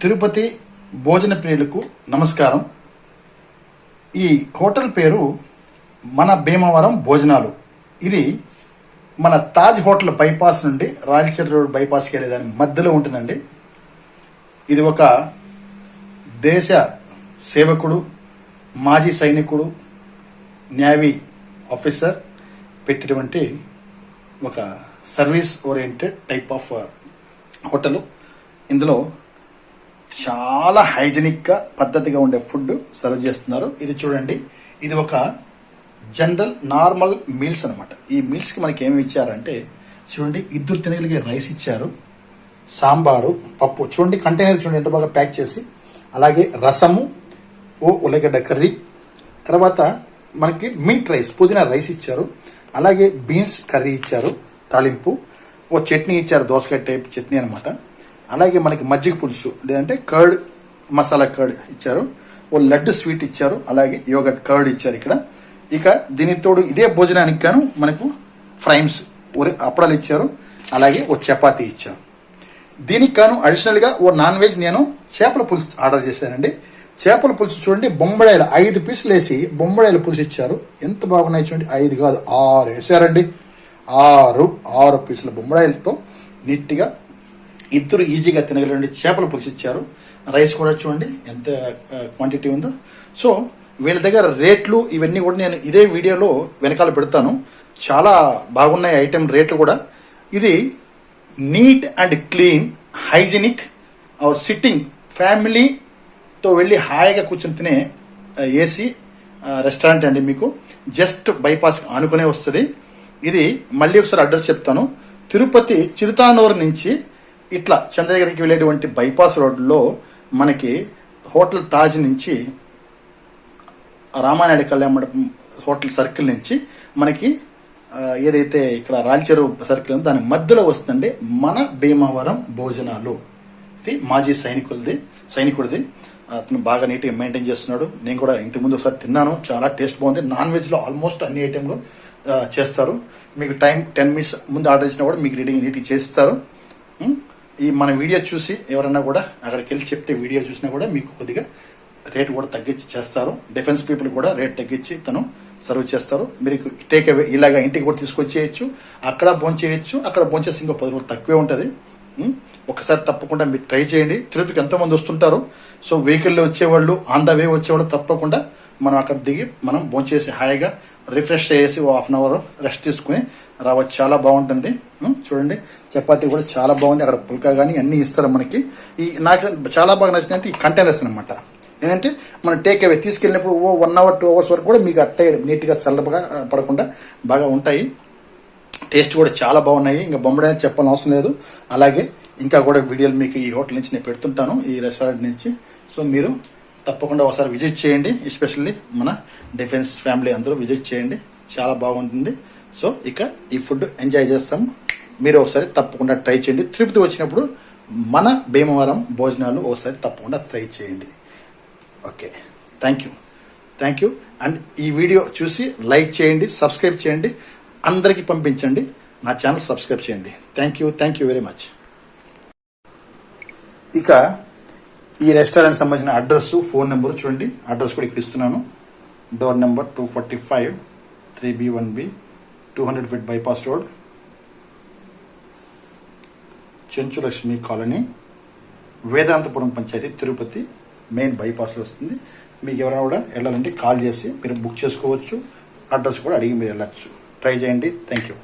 తిరుపతి భోజన ప్రియులకు నమస్కారం. ఈ హోటల్ పేరు మన భీమవరం భోజనాలు. ఇది మన తాజ్ హోటల్ బైపాస్ నుండి రాయలచర్ల రోడ్ బైపాస్కి వెళ్ళే దాని మధ్యలో ఉంటుందండి. ఇది ఒక దేశ సేవకుడు, మాజీ సైనికుడు, నేవీ ఆఫీసర్ పెట్టినటువంటి ఒక service oriented type of hotel. ఇందులో చాలా హైజీనిక్గా పద్ధతిగా ఉండే ఫుడ్ సర్వ్ చేస్తున్నారు. ఇది చూడండి, ఇది ఒక జనరల్ నార్మల్ మీల్స్ అనమాట. ఈ మీల్స్కి మనకి ఏమి ఇచ్చారంటే చూడండి, ఇద్దరు తినగలిగే రైస్ ఇచ్చారు, సాంబారు, పప్పు చూడండి, కంటైనర్ చూడండి ఎంత బాగా ప్యాక్ చేసి, అలాగే రసము, ఉల్లగడ్డ కర్రీ, తర్వాత మనకి మిల్క్ రైస్, పుదీనా రైస్ ఇచ్చారు, అలాగే బీన్స్ కర్రీ ఇచ్చారు, తాలింపు, చట్నీ ఇచ్చారు, దోసకాయ టైప్ చట్నీ అనమాట. అలాగే మనకి మజ్జిగ పులుసు లేదంటే కర్డ్, మసాలా కర్డ్ ఇచ్చారు, లడ్డు స్వీట్ ఇచ్చారు, అలాగే యోగట్ కర్డ్ ఇచ్చారు ఇక్కడ. ఇక దీనికి తోడు ఇదే భోజనానికి గాను మనకు ఫ్రైమ్స్, అప్పడాలు ఇచ్చారు, అలాగే చపాతీ ఇచ్చారు. దీనికి గాను అడిషనల్గా నాన్ వెజ్ నేను చేపల పులుసు ఆర్డర్ చేశానండి. చేపల పులుసు చూడండి, బొంబడాయిలు 5 పీసులు వేసి బొంబడాయిల పులుసు ఇచ్చారు. ఎంత బాగున్నాయి చూడండి, 5 కాదు 6 వేసారండి. 6 పీసుల బొంబడాయిలతో నీట్గా ఇద్దరు ఈజీగా తినగలండి చేపల పులుసు ఇచ్చారు. రైస్ కూడా చూడండి ఎంత క్వాంటిటీ ఉందో. సో వీళ్ళ దగ్గర రేట్లు ఇవన్నీ కూడా నేను ఇదే వీడియోలో వెనకాల పెడతాను. చాలా బాగున్నాయి ఐటెం రేట్లు కూడా. ఇది neat and clean, hygienic, our sitting ఫ్యామిలీతో వెళ్ళి హాయిగా కూర్చొని తినే ఏసీ రెస్టారెంట్ అండి. మీకు జస్ట్ బైపాస్ ఆనుకునే వస్తుంది. ఇది మళ్ళీ ఒకసారి అడ్రస్ చెప్తాను. తిరుపతి చిరుతానూరు నుంచి ఇట్లా చంద్రగిరికి వెళ్ళేటువంటి బైపాస్ రోడ్లో మనకి హోటల్ తాజ్ నుంచి రామానాయుడు కళ్యాణ మండపం హోటల్ సర్కిల్ నుంచి మనకి ఏదైతే ఇక్కడ రాయలచెరు సర్కిల్ ఉందో దాని మధ్యలో వస్తుందండి మన భీమవరం భోజనాలు. ఇది మాజీ సైనికుడిది. అతను బాగా నీట్గా మెయింటైన్ చేస్తున్నాడు. నేను కూడా ఇంతకుముందు ఒకసారి తిన్నాను, చాలా టేస్ట్ బాగుంది. నాన్ వెజ్లో ఆల్మోస్ట్ అన్ని ఐటెంలు చేస్తారు. మీకు టైం 10 minutes ముందు ఆర్డర్ ఇచ్చినా కూడా మీకు నీట్గా చేస్తారు. ఈ మన వీడియో చూసి ఎవరైనా కూడా అక్కడికి వెళ్ళి చెప్తే వీడియో చూసినా కూడా మీకు కొద్దిగా రేట్ కూడా తగ్గించి చేస్తారు. డిఫెన్స్ పీపుల్ కూడా రేట్ తగ్గించి తను సర్వ్ చేస్తారు. మీరు టేక్ అవే ఇలాగా ఇంటికి కూడా తీసుకొచ్చేయచ్చు, అక్కడ భోంచేయచ్చు. అక్కడ భోంచేసి ఇంకో 10 రూపాయలు తక్కువే ఉంటుంది. ఒకసారి తప్పకుండా మీరు ట్రై చేయండి. తిరుపతికి ఎంతోమంది వస్తుంటారు. సో వెహికల్లో వచ్చేవాళ్ళు, ఆన్ ద వే వచ్చేవాళ్ళు తప్పకుండా మనం అక్కడ దిగి మనం భోంచేసి హాయిగా రిఫ్రెష్ చేసి 1/2 hour రెస్ట్ తీసుకుని రావచ్చు. చాలా బాగుంటుంది. చూడండి, చపాతీ కూడా చాలా బాగుంది. అక్కడ పుల్కా కానీ అన్నీ ఇస్తారు మనకి. నాకు చాలా బాగా నచ్చిందంటే ఈ కంటైనర్స్ అనమాట. ఏంటంటే మనం టేక్ అవే తీసుకెళ్ళినప్పుడు 1 hour 2 hours వరకు కూడా మీకు అట్టే నీట్గా చల్లగా పడకుండా బాగా ఉంటాయి. టేస్ట్ కూడా చాలా బాగున్నాయి. ఇంకా బొమ్మడని చెప్పాలని అవసరం లేదు. అలాగే ఇంకా కూడా వీడియోలు మీకు ఈ హోటల్ నుంచి నేను పెడుతుంటాను, ఈ రెస్టారెంట్ నుంచి. సో మీరు తప్పకుండా ఒకసారి విజిట్ చేయండి. ఎస్పెషల్లీ మన డిఫెన్స్ ఫ్యామిలీ అందరూ విజిట్ చేయండి, చాలా బాగుంటుంది. సో ఇక ఈ ఫుడ్ ఎంజాయ్ చేస్తాం. మీరు ఒకసారి తప్పకుండా ట్రై చేయండి. తిరుపతి వచ్చినప్పుడు మన భీమవరం భోజనాలు ఒకసారి తప్పకుండా ట్రై చేయండి. Okay, thank you. అండ్ ఈ వీడియో చూసి లైక్ చేయండి, సబ్స్క్రైబ్ చేయండి, అందరికీ పంపించండి, నా ఛానల్ సబ్స్క్రైబ్ చేయండి. Thank you very much. ఇక ఈ రెస్టారెంట్ సంబంధించిన అడ్రస్, ఫోన్ నెంబర్ చూడండి. అడ్రస్ కూడా ఇక్కడ ఇస్తున్నాను. Door number 245 3B1B 200 feet bypass road, Chenchulakshmi colony, Vedanthapuram Panchayathi, Tirupati main బైపాస్లో వస్తుంది. మీకు ఎవరైనా కూడా వెళ్ళాలంటే కాల్ చేసి మీరు బుక్ చేసుకోవచ్చు. అడ్రస్ కూడా అడిగి మీరు వెళ్ళచ్చు. ట్రై చేయండి. Thank you.